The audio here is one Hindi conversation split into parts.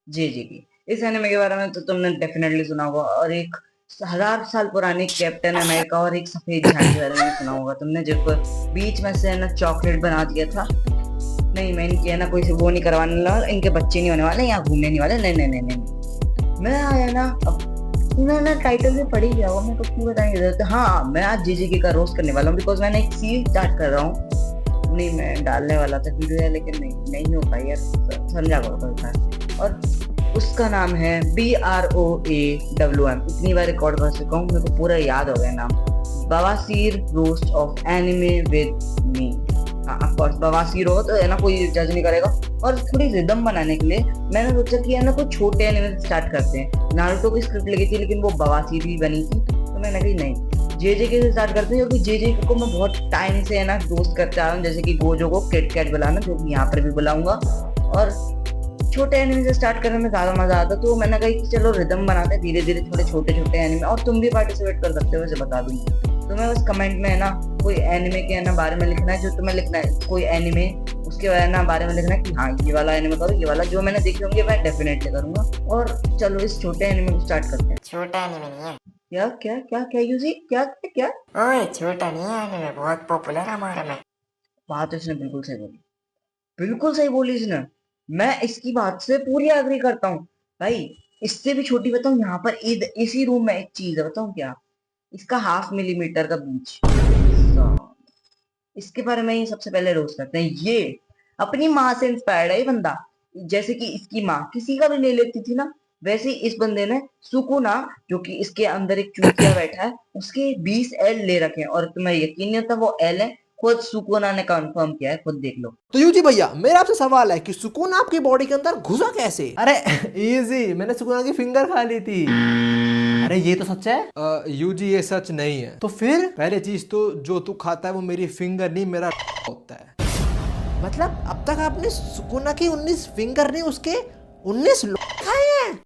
जी जी की। इस एनिमे के बारे में तो तुमने डेफिनेटली सुना होगा, और एक 1000 साल पुरानी कैप्टन अमेरिका और एक सफेद झाड़ी के बारे में भी सुना होगा तुमने, जिसको बीच में से है ना चॉकलेट बना दिया था। नहीं, मैं इनकी है ना कोई से वो नहीं करवाने वाला, इनके बच्चे नहीं होने वाले, यहाँ घूमने नहीं वाले, नहीं नहीं नहीं नहीं। मैं आया ना अब, तूने ना टाइटल भी पढ़ ही गया होगा, मैं तो क्यों बताने की जरूरत है। हाँ, मैं आज जीजीके का रोस्ट करने वाला हूँ, बिकॉज मैंने एक सीरीज स्टार्ट कर रहा हूँ। नहीं, मैं डालने वाला था वीडियो है, लेकिन नहीं नहीं हो पाई यार, समझा पड़ता है। और उसका नाम है BROAWM। इतनी बार रिकॉर्ड कर चुका हूँ, मेरे को पूरा याद हो गया नाम। बवासीर roast of anime with me. हाँ, ऑफ कोर्स बवासीर हो तो है ना, कोई जज नहीं करेगा। और थोड़ी रिदम बनाने के लिए मैंने सोचा कि है ना कुछ छोटे एनिमे से स्टार्ट करते हैं। नारुतो की स्क्रिप्ट लिखी थी, लेकिन वो बवासीर भी बनी थी, तो मैंने कही नहीं, जेजे से स्टार्ट करते हैं, क्योंकि जेजे को मैं बहुत टाइम से है ना दोस्त करते आ रहा हूँ। जैसे कि गोजो को किट कैट बुलाना, जो कि यहाँ पर भी बुलाऊंगा। और छोटे एनिमे से स्टार्ट करने में ज्यादा मजा आता, तो मैंने कहा कि चलो रिदम बनाते हैं धीरे धीरे, थोड़े छोटे छोटे एनिमे। और तुम भी पार्टिसिपेट कर सकते हो, वैसे बता दूं तुम्हें। बस कमेंट में है ना कोई एनिमे के है ना बारे में लिखना है, जो तुम्हें लिखना है, कोई एनिमे उसके बारे में लिखना है कि हाँ ये वाला एनिमे करो, ये वाला जो मैंने देखे होंगे मैं डेफिनेटली करूंगा। और चलो इस छोटे एनिमे को स्टार्ट करते हैं। छोटा एनिमे नहीं है। क्या क्या क्या क्या यूजी, क्या क्या क्या? ओए छोटा नहीं है एनिमे, बहुत पॉपुलर है हमारे में। बात इसने बिल्कुल सही बोली, बिल्कुल सही बोली इसने। मैं इसकी बात से पूरी एग्री करता हूँ भाई। इससे भी छोटी बताऊं, यहाँ पर इसी रूम में एक चीज है, बताऊं क्या? इसका 0.5 मिलीमीटर का बीच। इसके बारे में ही सबसे पहले रोज करते हैं। ये अपनी माँ से इंस्पायर्ड है ये बंदा। जैसे कि इसकी माँ किसी का भी ले लेती थी ना, वैसे ही इस बंदे ने सुकुना, जो कि इसके अंदर एक चूतिया बैठा है, उसके 20 L ले रखे हैं। और तुम्हें यकीन नहीं होता वो L है, खुद सुकुना ने कंफर्म किया है, खुद देख लो। तो यूजी भैया, मेरा आपसे सवाल है कि सुकून आपकी बॉडी के अंदर घुसा कैसे? अरे इजी, मैंने सुकून की फिंगर खा ली थी। अरे ये तो सच है। यूजी ये सच नहीं है। तो फिर पहले चीज तो जो तू खाता है वो मेरी फिंगर नहीं, मेरा होता है। मतलब अब तक आपने सुकूना की 19 फिंगर नहीं, उसके 19 खाए हैं।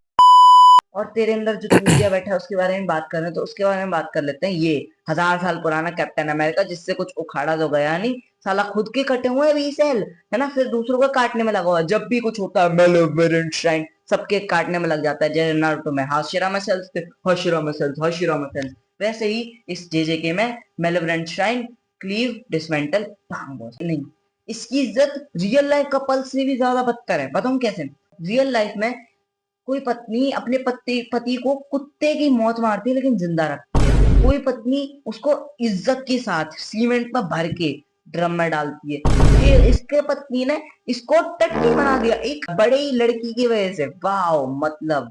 और तेरे अंदर जो चूतिया बैठा है उसके बारे में बात कर रहे हैं, तो उसके बारे में बात कर लेते हैं। ये 1000 साल पुराना कैप्टन अमेरिका, जिससे कुछ उखाड़ा तो गया नहीं, साला खुद के कटे हुए हैं 20 L, है ना, फिर दूसरों का काटने में लगा हुआ है। जब भी कुछ होता है मेलेवरेंट श्राइन, सबके काटने में लग जाता है। जैसे नारुतो में हाशिरामा सेल्स थे, हाशिरामा सेल्स, हाशिरामा सेल्स, वैसे ही इस जेजेके में मेलेवरेंट श्राइन, क्लीव, डिसमेंटल, नहीं। इसकी इज्जत रियल लाइफ कपल से भी ज्यादा बदतर है, बताऊं कैसे? रियल लाइफ में कोई पत्नी अपने पति को कुत्ते की मौत मारती है, लेकिन जिंदा रखती है। कोई पत्नी उसको इज्जत के साथ सीमेंट में भर के ड्रम में डालती है। ये इसके पत्नी ने इसको टट्टी बना दिया एक बड़ी लड़की की वजह से। वाह, मतलब।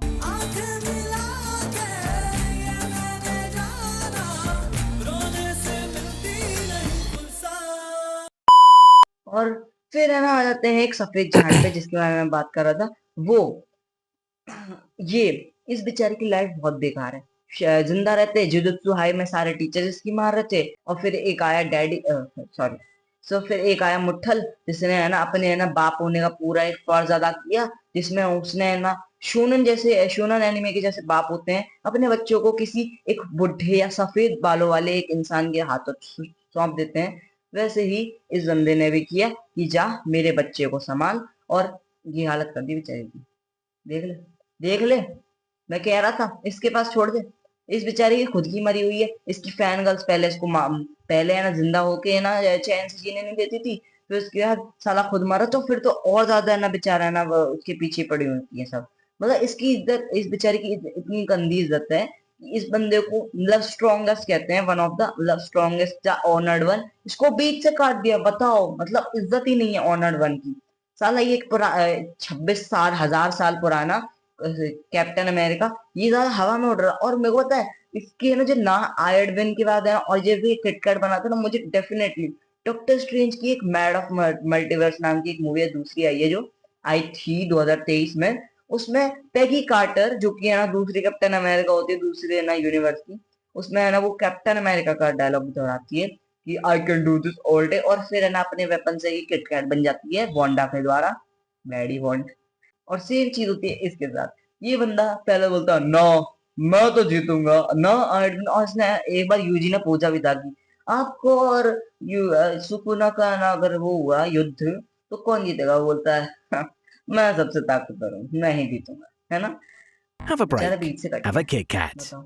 और फिर है ना आ जाते हैं एक सफेद झाड़ी पे, जिसके बारे में बात कर रहा था। वो ये इस बेचारे की लाइफ बहुत बेकार है। जिंदा रहते जुजुत्सु हाई में सारे टीचर इसकी मार रहे थे। और फिर एक आया डैडी, सॉरी, फिर एक आया मुट्ठल, जिसने है ना अपने है ना बाप होने का पूरा एक फर्ज अदा किया, जिसमें उसने है ना शोनन एनिमे के जैसे बाप होते हैं, अपने बच्चों को किसी एक बुढ़े या सफेद बालों वाले एक इंसान के हाथों सौंप देते हैं। वैसे ही इस बंदे ने भी किया कि जा मेरे बच्चे को संभाल, और ये हालत कर दी बेचारे की। देख ले, देख ले, मैं कह रहा था इसके पास छोड़ दे। इस बेचारी की खुद की मरी हुई है। इसकी फैन गर्ल्स पहले इसको पहले है ना जिंदा होके है ना चैन से जीने नहीं देती थी, फिर उसके बाद साला खुद मरा, तो फिर तो और ज्यादा है ना बेचारा है ना वो उसके पीछे पड़ी हुई है सब। मतलब इसकी इज्जत, इस बेचारी की इतनी गंदी इज्जत है कि इस बंदे को लव स्ट्रॉन्गेस्ट कहते हैं, one of the love strongest, the honoured one. इसको बीच से काट दिया, बताओ, मतलब इज्जत ही नहीं है ऑनर्ड वन की। साला ये एक 26 साल, 1000 साल पुराना कैप्टन अमेरिका, ये ज्यादा हवा में उड़ रहा। और मेरे को पता है इसके है ना जो ना आयरन मैन के बाद है ना, और ये भी किटकैट बनाता है ना, मुझे डेफिनेटली डॉक्टर स्ट्रेंज की एक मैड ऑफ मल्टीवर्स नाम की एक मूवी है, दूसरी आई है, जो आई थी 2023 में। उसमें पेगी कार्टर, जो कि है ना दूसरी कैप्टन अमेरिका होती है दूसरे है ना यूनिवर्स की, उसमें है ना वो कैप्टन अमेरिका का डायलॉग दोहराती है कि I can do this all day. और फिर है ना अपने वेपन से ही किटकैट बन जाती है वांडा के द्वारा, मैडी वॉन्ड। और सेम चीज होती है इसके साथ। ये बंदा पहले बोलता है ना मैं तो जीतूंगा ना आयरन, और इसने एक बार यूजी ने पूछा भी था कि आपको और सुकुना का ना अगर वो हुआ युद्ध, तो कौन जीतेगा? वो बोलता है मैं सबसे ताकतवर हूँ, मैं ही जीतूंगा, है ना। Have a बेचारा break. बीच से कट Have a गया। Kit Kat. बताओ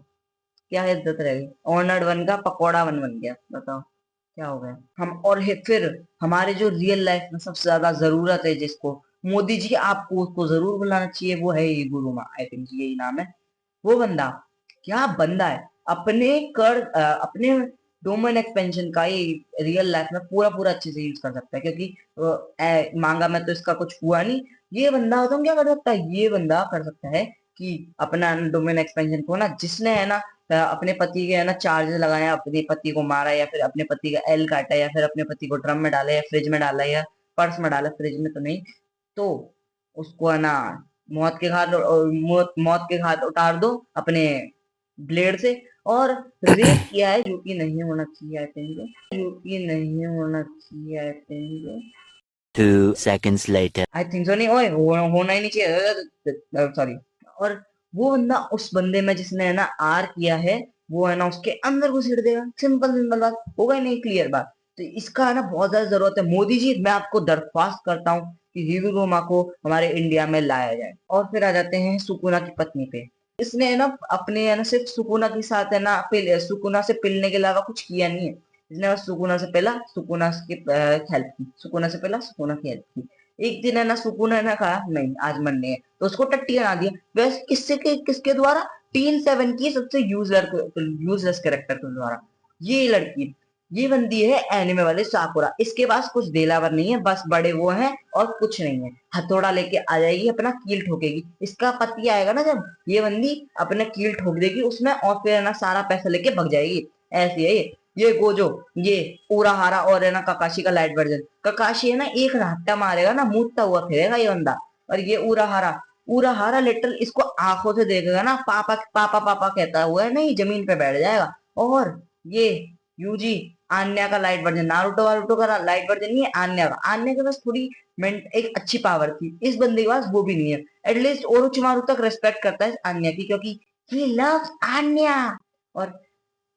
क्या इज्जत रहेगी। ऑनर्ड वन का पकौड़ा बन गया, बताओ क्या हो गया। हम और फिर हमारे जो रियल लाइफ में सबसे ज्यादा जरूरत है जिसको, मोदी जी आपको उसको जरूर बुलाना चाहिए, वो है ये गुरुमा, आई थिंक यही नाम है। वो बंदा क्या बंदा है, अपने डोमेन एक्सपेंशन का ही रियल लाइफ में पूरा पूरा अच्छे से यूज कर सकता है, क्योंकि मांगा में तो इसका कुछ हुआ नहीं। ये बंदा तो क्या कर सकता है, ये बंदा कर सकता है कि अपना डोमेन एक्सपेंशन को ना, जिसने है ना अपने पति के है ना चार्जेस लगाया, अपने पति को मारा, या फिर अपने पति का एल काटा, या फिर अपने पति को ड्रम में डाला, या फ्रिज में डाला, या पर्स में डाला, फ्रिज में तो नहीं, तो उसको है ना मौत के घाट उतार दो अपने ब्लेड से। और रेप किया है, जो कि नहीं होना चाहिए आई थिंक, जो कि नहीं होना चाहिए I think, 2 seconds later. I think so नहीं, ओए होना ही नहीं चाहिए, सॉरी। और वो बंदा उस बंदे में जिसने है ना आर किया है, वो है ना उसके अंदर घुसेड़ देगा, सिंपल सिंपल बात हो गई, नहीं क्लियर बात। तो इसका है ना बहुत ज्यादा जरूरत है। मोदी जी मैं आपको दरख्वास्त करता हूँ कि हीरू रोमा को हमारे इंडिया में लाया जाए। और फिर आ जाते हैं सुकुना की पत्नी पे। इसने है ना अपने है ना सिर्फ सुकुना के साथ है ना सुकुना से पिलने के अलावा कुछ किया नहीं है। इसने बस सुकुना से पहला, सुकुना की हेल्प की, सुकुना से पहला, सुकुना की हेल्प की। एक दिन है ना सुकुना ने कहा नहीं आज मन नहीं है, तो उसको टट्टी बना दिया। वैसे किसके द्वारा, टीन 7 की सबसे यूजलेस कैरेक्टर के द्वारा। ये लड़की, ये बंदी है एनिमे वाले साकुरा, इसके पास कुछ देलावर नहीं है, बस बड़े वो हैं और कुछ नहीं है। हथौड़ा लेके आ जाएगी, अपना कील ठोकेगी। इसका पति आएगा ना जब, ये बंदी अपना कील ठोक देगी उसमें, और फिर है ना सारा पैसा लेके भग जाएगी। ऐसी है ये गोजो, ये उराहारा और है ना ककाशी का लाइट वर्जन। ककाशी है ना एक रट्टा मारेगा ना, मूतता हुआ फिरेगा ये बंदा। और ये उराहारा लिटरल इसको आंखों से देखेगा ना, पापा पापा पापा कहता हुआ है नहीं जमीन पे बैठ जाएगा। और ये यूजी आन्या का लाइट वर्जन, नारुतो वारुतो का लाइट वर्जन नहीं है, आन्या के पास थोड़ी एक अच्छी पावर थी, इस बंदे के पास वो भी नहीं है। एटलीस्ट ओरोचिमारू तक रेस्पेक्ट करता है आन्या की, क्योंकि ही लव्स आन्या। और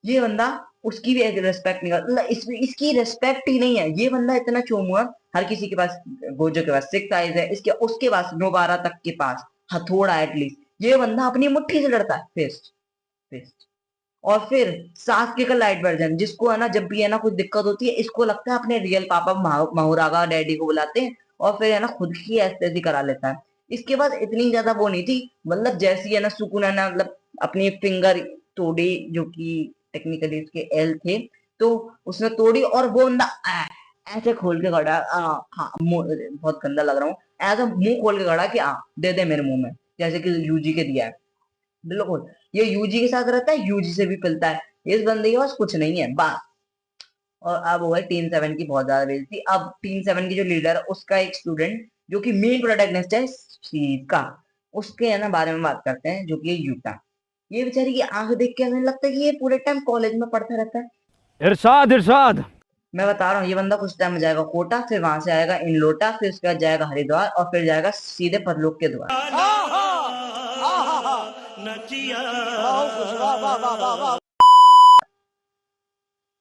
ये बंदा उसकी भी रेस्पेक्ट नहीं करता, इसकी रेस्पेक्ट ही नहीं है। ये बंदा इतना चोमुआ, हर किसी के पास, गोजो के पास 6 आइज है, इसके उसके पास नोबारा तक के पास हथौड़ा एटलीस्ट। ये बंदा अपनी मुट्ठी से लड़ता है, फिस्ट फिस्ट। और फिर सास्के का लाइट वर्जन, जिसको है ना जब भी है ना कुछ दिक्कत होती है, इसको लगता है अपने रियल पापा माहुरागा डैडी को बुलाते हैं, और फिर है ना खुद की ऐसी करा लेता है। इसके बाद इतनी ज्यादा वो नहीं थी, मतलब जैसी है ना सुकुना ने मतलब अपनी फिंगर तोड़ी, जो कि टेक्निकली उसके एल थे, तो उसने तोड़ी, और वो बंदा ऐसे खोल के खड़ा, हाँ बहुत गंदा लग रहा हूँ, ऐसा मुंह खोल के खड़ा कि दे दे मेरे मुंह में, जैसे कि यूजी के दिया है। बिल्कुल ये यूजी के साथ रहता है, यूजी से भी पिलता है। इस बंदे के पास कुछ नहीं है बस। और अब वो है टीन 7 की बहुत ज्यादा बेइज्जती। अब टीन 7 की जो लीडर है उसका एक स्टूडेंट, जो कि मेन प्रोटैगनिस्ट है सीरीज का, उसके है ना बारे में बात करते हैं, जो कि यूटा। ये बेचारी की आंख देख के हमें लगता है कि ये पूरे टाइम कॉलेज में पढ़ता रहता है। इरशाद इरशाद। मैं बता रहा हूँ, ये बंदा कुछ टाइम में जाएगा कोटा, फिर वहां से आएगा इन लोटा, फिर उसके बाद जाएगा हरिद्वार, और फिर जाएगा सीधे परलोक के द्वार।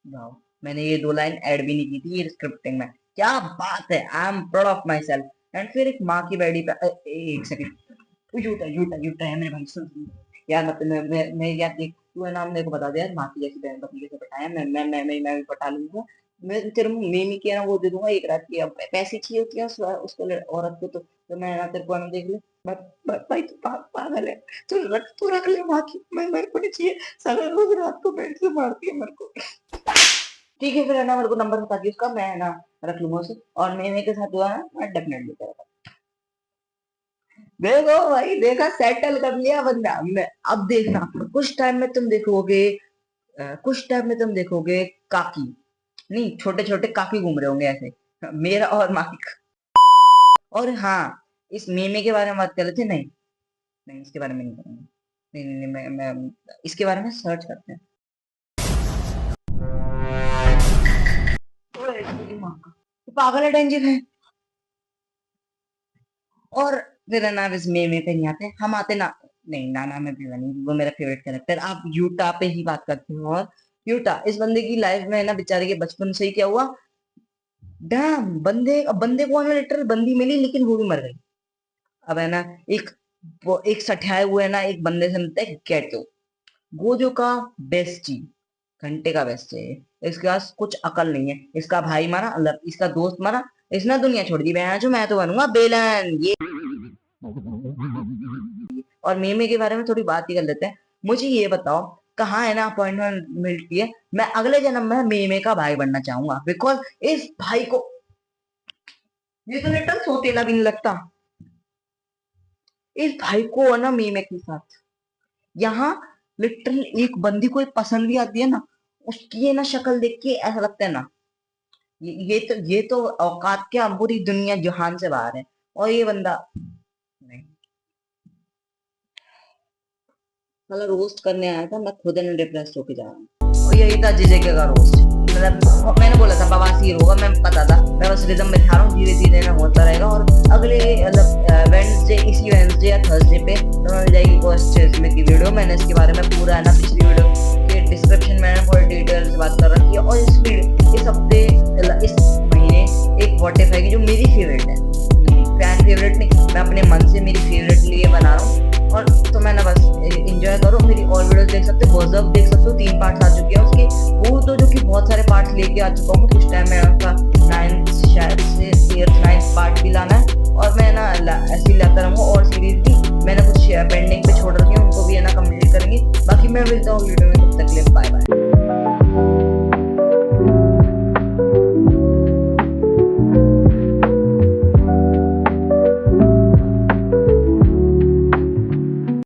वाह, मैंने ये 2 लाइन ऐड भी नहीं की थी ये स्क्रिप्टिंग में, क्या बात है, I am proud of my self. And फिर एक माँ की बेड़ी पे एक सेकंड, यूटा यूटा यूटा है मेरे भाई, सुन यार, मतलब मैं यार देख, तू है ना मेरे को बता दे यार, माँ की जैसी बहन पत्नी कैसे पटाया, मैं भी पटा लूंगा। मैं तेरे मेमी की है ना वो दे दूंगा एक रात की। अब पैसे चाहिए होती है उसको औरत को, तो मैं ना तेरे को ना देख ले, भाई तू पागल है, तू रख ले माँ की, मैं मेरे को नहीं चाहिए, सारा रोज रात को बेड से मारती है मेरे को। ठीक है फिर है ना, मेरे को नंबर बता दिया उसका, मैं है ना रख लूंगा उसे, और मेमे के साथ हुआ है मैं डेफिनेटली करूंगा। देखो भाई, देखा सेटल कर लिया बंदा हमने। अब देखना कुछ टाइम में तुम देखोगे, कुछ टाइम में तुम देखोगे काकी, नहीं छोटे छोटे काकी घूम रहे होंगे ऐसे, मेरा और माइक। और हाँ, इस मेमे के बारे में बात कर रहे थे, नहीं नहीं इसके बारे में नहीं करूंगा, नहीं नहीं नहीं, मैं इसके बारे में सर्च करते हैं। ओए, तेरी माँ का, तो पागल है डेंजिक है। और फिर है ना इस मेमे पे नहीं आते, हम आते ना, नहीं नाना में भी नहीं, वो मेरा फेवरेट कैरेक्टर। आप यूटा पे ही बात करते हो। और यूटा, इस बंदे की लाइफ में है ना बेचारे के बचपन से ही क्या हुआ, डैम, बंदे को हमें लिटरल बंदी मिली, लेकिन वो भी मर गई। अब है ना एक सठियाए हुए है ना एक बंदे से मिलता है गेटो। गोजो का बेस्टी, घंटे का बेस्ट है ये। इसके पास कुछ अकल नहीं है। इसका भाई मरा, मतलब इसका दोस्त मरा, इसने दुनिया छोड़ दी। बहन जो मैं तो बनूंगा बेलन ये। और मेमे के बारे में थोड़ी बात ही कर लेते हैं। मुझे ये बताओ कहाँ है ना अपॉइंटमेंट मिलती है। मैं अगले जन्म में मेमे का भाई बनना चाहूंगा, बिकॉज इस भाई को, ये तो लिटल सोतेला भी नहीं लगता। इस भाई को है ना मेमे के साथ यहाँ लिटरल एक बंदी को पसंद भी आती है ना, उसकी है ना शक्ल देख के ऐसा लगता है ना ये तो औकात क्या, पूरी दुनिया जहान से बाहर है। और ये बंदा नहीं, साला रोस्ट करने आया था, मैं खुद ने डिप्रेस होके जा रहा हूँ। और यही था जीजेके का रोस्ट। मतलब मैंने बोला था बवासीर होगा, मैं पता था, मैं बस रिदम में था रहा हूँ, धीरे धीरे ना होता रहेगा। और अगले मतलब वेडनेसडे, इसी वेडनेसडे या थर्सडे पे तो मिल जाएगी फर्स्ट इसमें की वीडियो। मैंने इसके बारे में पूरा है ना पिछली वीडियो के डिस्क्रिप्शन में पूरी डिटेल से बात कर रखी है। और इस हफ्ते इस महीने एक व्हाट इफ है कि जो मेरी फेवरेट है, फैन फेवरेट नहीं, मैं अपने मन से मेरी फेवरेट लिए बना रहा हूँ। और तो मैंने बस एंजॉय करो। मेरी और वीडियोस देख सकते हो, बर्जर्व देख सकते हो, 3 पार्ट्स आ चुके हैं उसके। वो तो जो कि बहुत सारे पार्ट्स लेके आ चुका हूँ, कुछ टाइम में उसका 9th शायद से 8th 9th पार्ट भी लाना है। और मैं ना ऐसे ही लाता रहूँगा। और सीरीज भी मैंने कुछ पेंडिंग पे छोड़ रखी है, उनको भी है ना कंप्लीट करेंगे। बाकी मैं मिलता हूँ वीडियो में, तब तक